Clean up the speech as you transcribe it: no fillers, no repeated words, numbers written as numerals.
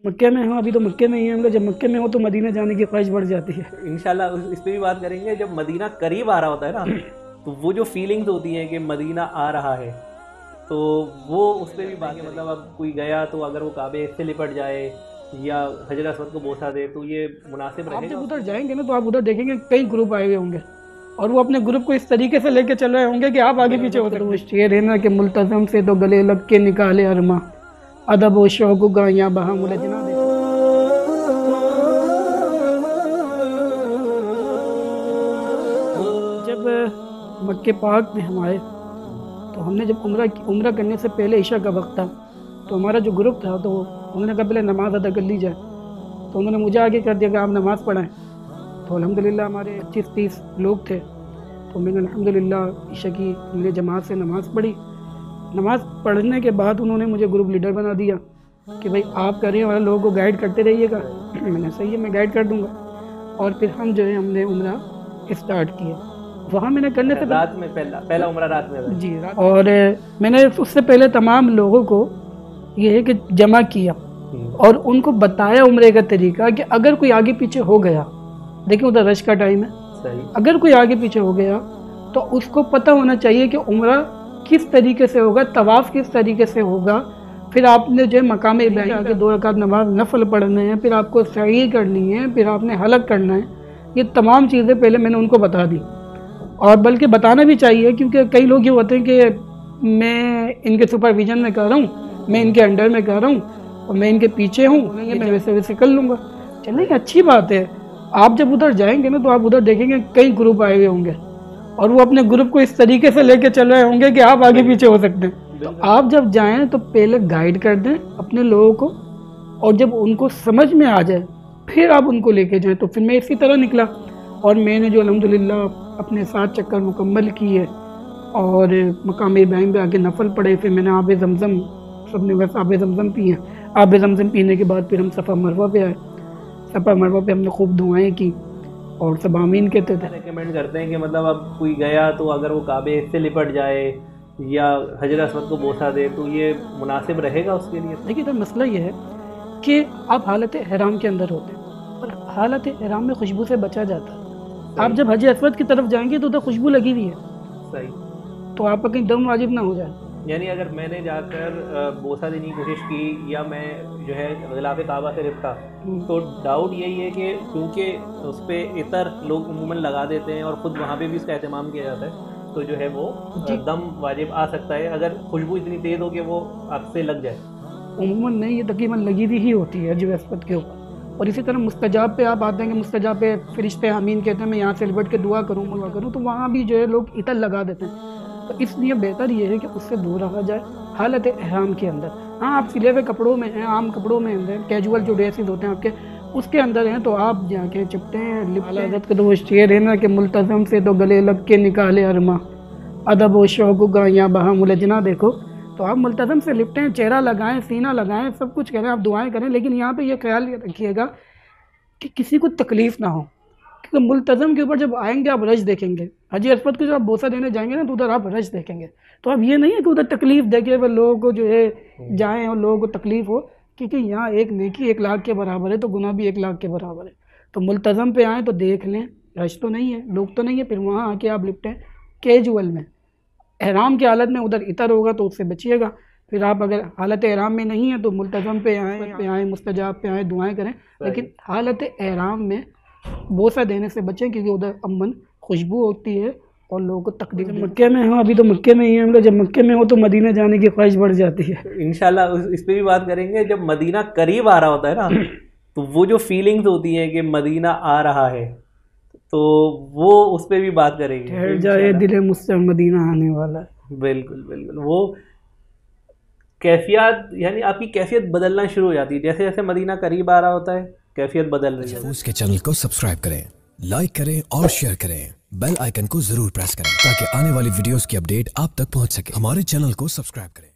मक्के में हो, अभी तो मक्के में ही हैं हम लोग। जब मक्के में हो तो मदीना जाने की ख्वाहिश बढ़ जाती है। इंशाल्लाह इस पे भी बात करेंगे। जब मदीना करीब आ रहा होता है ना, तो वो जो फीलिंग्स होती हैं कि मदीना आ रहा है, तो वो उस पर भी बात है। मतलब अब कोई गया तो अगर वो काबे से लिपट जाए या हजर अस्वद को बोसा दे तो ये मुनासिब आप रहेगा। जब उधर जाएंगे ना तो आप उधर देखेंगे कई ग्रुप आए हुए होंगे और वो अपने ग्रुप को इस तरीके से लेके चल रहे होंगे कि आप आगे पीछे हो सकते हो। शेर है ना कि मुल्तज़म से तो गले लग के निकाले अरमा, अदब व शौक गाया बहा मुलजना दे। जब मक्के पाक में हम आए तो हमने जब उम्रा करने से पहले ईशा का वक्त था, तो हमारा जो ग्रुप था तो उन्होंने कहा पहले नमाज़ अदा कर ली जाए। तो उन्होंने मुझे आगे कर दिया कि आप नमाज़ पढ़ाएं। तो अल्हम्दुलिल्लाह हमारे 25-30 लोग थे, तो मैंने अल्हम्दुलिल्लाह ईशा की हमने जमात से नमाज़ पढ़ी। नमाज़ पढ़ने के बाद उन्होंने मुझे ग्रुप लीडर बना दिया कि भाई आप करें और लोगों को गाइड करते रहिएगा। मैंने सही है, मैं गाइड कर दूँगा। और फिर हम जो है हमने उम्रा स्टार्ट किया। वहाँ मैंने करने से रात में पहला उम्रा रात में जी रात। और मैंने उससे पहले तमाम लोगों को ये है कि जमा किया और उनको बताया उम्रे का तरीका कि अगर कोई आगे पीछे हो गया, देखिए उधर रश का टाइम है, सही। अगर कोई आगे पीछे हो गया तो उसको पता होना चाहिए कि उम्रा किस तरीके से होगा, तवाफ़ किस तरीके से होगा। फिर आपने जो है मकाम इब्राहिम के 2 रकात नमाज नफल पढ़ने हैं, फिर आपको सही करनी है, फिर आपने हलक करना है। ये तमाम चीज़ें पहले मैंने उनको बता दी, और बल्कि बताना भी चाहिए क्योंकि कई लोग ये होते हैं कि मैं इनके सुपरविजन में कर रहा हूँ, मैं इनके अंडर में कर रहा हूँ और मैं इनके पीछे हूँ, मैं वैसे वैसे कर लूँगा। चलिए अच्छी बात है। आप जब उधर जाएंगे ना तो आप उधर देखेंगे कई ग्रुप आए हुए होंगे और वो अपने ग्रुप को इस तरीके से लेके चल रहे होंगे कि आप आगे पीछे हो सकते हैं। तो आप जब जाएं तो पहले गाइड कर दें अपने लोगों को, और जब उनको समझ में आ जाए फिर आप उनको लेके जाएं। तो फिर मैं इसी तरह निकला और मैंने जो अल्हम्दुलिल्लाह अपने 7 चक्कर मुकम्मल किए और मकाम इब्राहिम पे आके नफल पढ़े। फिर मैंने आब ज़मज़म, सबने बस आब ज़मज़म पिए। आब ज़मज़म पीने के बाद फिर हम सफ़ा मरवा पे आए। सफ़ा मरवा पे हमने खूब दुआएं की और सब आमीन कहते थे। रेकमेंड करते हैं कि मतलब अब कोई गया तो अगर वो काबे से लिपट जाए या हजर अस्वद को बोसा दे तो ये मुनासिब रहेगा उसके लिए। देखिए तो मसला ये है कि आप हालत एहराम के अंदर होते हैं और हालत एहराम में खुशबू से बचा जाता है। आप जब हज अस्वद की तरफ जाएंगे तो उधर खुशबू लगी हुई है, सही, तो आपका कहीं दम वाजिब ना हो जाए। यानी अगर मैंने जाकर बोसा देने की कोशिश की या मैं जो है गिलाफ काबा से लिपटा, तो डाउट यही है कि क्योंकि उस पर इतर लोग उमूमन लगा देते हैं और ख़ुद वहाँ पे भी इसका एहतमाम किया जाता है, तो जो है वो दम वाजिब आ सकता है अगर खुशबू इतनी तेज़ हो कि वो आपसे लग जाए। उमूमन नहीं, ये तकरीबन लगी हुई ही होती है हज अस्वद के ऊपर। और इसी तरह मुस्तजाब पे आप आते हैं कि मुस्तजाब पे फरिश्ते आमीन कहते हैं, मैं यहाँ से लिपट के दुआ करूँ, तो वहाँ भी जो है लोग इतर लगा देते हैं। तो इसलिए बेहतर ये है कि उससे दूर रहा जाए हालत एहराम के अंदर। हाँ, आप सिले हुए कपड़ों में हैं, आम कपड़ों में हैं, कैजुअल जो ड्रेसेस होते हैं आपके, उसके अंदर हैं, तो आप जाके चिपटे हैं लिपट के। तो वो शेर है ना कि मुल्तज़म से तो गले लग के निकाले अरमा, अदब व शौक गाया बहा मुलजना। देखो तो आप मुल्तज़म से लिपटें, चेहरा लगाएं, सीना लगाएं, सब कुछ करें, आप दुआएं करें, लेकिन यहाँ पे ये ख्याल रखिएगा कि किसी को तकलीफ़ ना हो, क्योंकि मुल्तज़म के ऊपर जब आएंगे आप रश देखेंगे। हज अस्वद को जब आप बोसा देने जाएंगे ना तो उधर आप रश देखेंगे। तो अब ये नहीं है कि उधर तकलीफ़ देखे वह लोगों को जो है जाएँ और लोगों को तकलीफ़ हो, क्योंकि यहाँ एक नेकी 1 लाख के बराबर है तो गुनाह भी 1 लाख के बराबर है। तो मुल्तज़म पे आएँ तो देख लें, रश तो नहीं है, लोग तो नहीं है, फिर वहाँ आके आप लिपटें कैजुअल में। एहराम की हालत में उधर इतर होगा तो उससे बचिएगा। फिर आप अगर हालत एहराम में नहीं है तो मुल्तज़म पे आएँ, मुस्तजाब पे आएँ, दुआएं करें, लेकिन हालत एहराम में बोसा देने से बचें क्योंकि उधर अमन खुशबू होती है और लोगों को तकलीफ। मक्के में हो, अभी तो मक्के में ही हैं हम लोग। जब मक्के में हो तो मदीना जाने की ख्वाहिश बढ़ जाती है। इंशाल्लाह इस पर भी बात करेंगे। जब मदीना करीब आ रहा होता है ना, तो वो जो फीलिंग्स होती हैं कि मदीना आ रहा है, तो वो उस पर भी बात करेंगे। ठहर जाए दिले मुझसे मदीना आने वाला है। बिल्कुल बिल्कुल, वो कैफियत, यानी आपकी कैफियत बदलना शुरू हो जाती है जैसे जैसे मदीना करीब आ रहा होता है, कैफियत बदल रही है। के चैनल को सब्सक्राइब करें, लाइक करें और शेयर करें। बेल आइकन को जरूर प्रेस करें ताकि आने वाली वीडियोस की अपडेट आप तक पहुंच सके। हमारे चैनल को सब्सक्राइब करें।